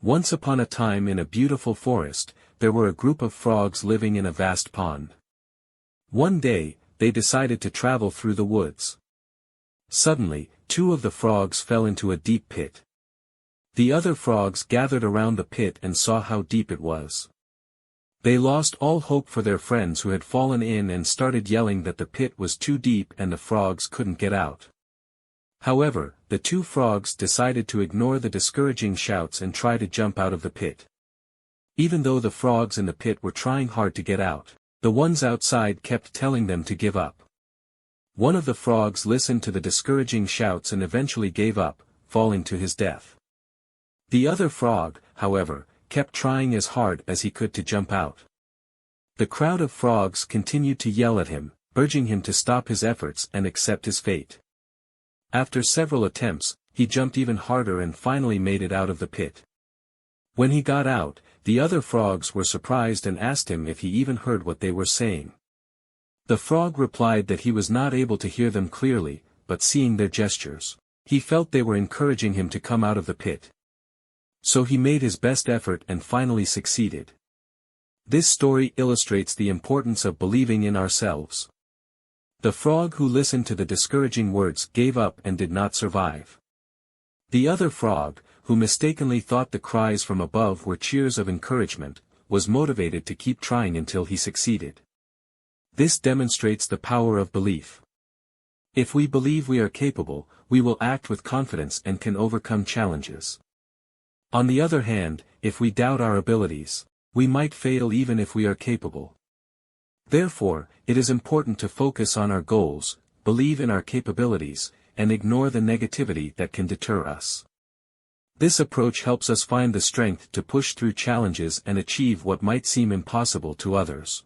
Once upon a time in a beautiful forest, there were a group of frogs living in a vast pond. One day, they decided to travel through the woods. Suddenly, two of the frogs fell into a deep pit. The other frogs gathered around the pit and saw how deep it was. They lost all hope for their friends who had fallen in and started yelling that the pit was too deep and the frogs couldn't get out. However, the two frogs decided to ignore the discouraging shouts and try to jump out of the pit. Even though the frogs in the pit were trying hard to get out, the ones outside kept telling them to give up. One of the frogs listened to the discouraging shouts and eventually gave up, falling to his death. The other frog, however, kept trying as hard as he could to jump out. The crowd of frogs continued to yell at him, urging him to stop his efforts and accept his fate. After several attempts, he jumped even harder and finally made it out of the pit. When he got out, the other frogs were surprised and asked him if he even heard what they were saying. The frog replied that he was not able to hear them clearly, but seeing their gestures, he felt they were encouraging him to come out of the pit. So he made his best effort and finally succeeded. This story illustrates the importance of believing in ourselves. The frog who listened to the discouraging words gave up and did not survive. The other frog, who mistakenly thought the cries from above were cheers of encouragement, was motivated to keep trying until he succeeded. This demonstrates the power of belief. If we believe we are capable, we will act with confidence and can overcome challenges. On the other hand, if we doubt our abilities, we might fail even if we are capable. Therefore, it is important to focus on our goals, believe in our capabilities, and ignore the negativity that can deter us. This approach helps us find the strength to push through challenges and achieve what might seem impossible to others.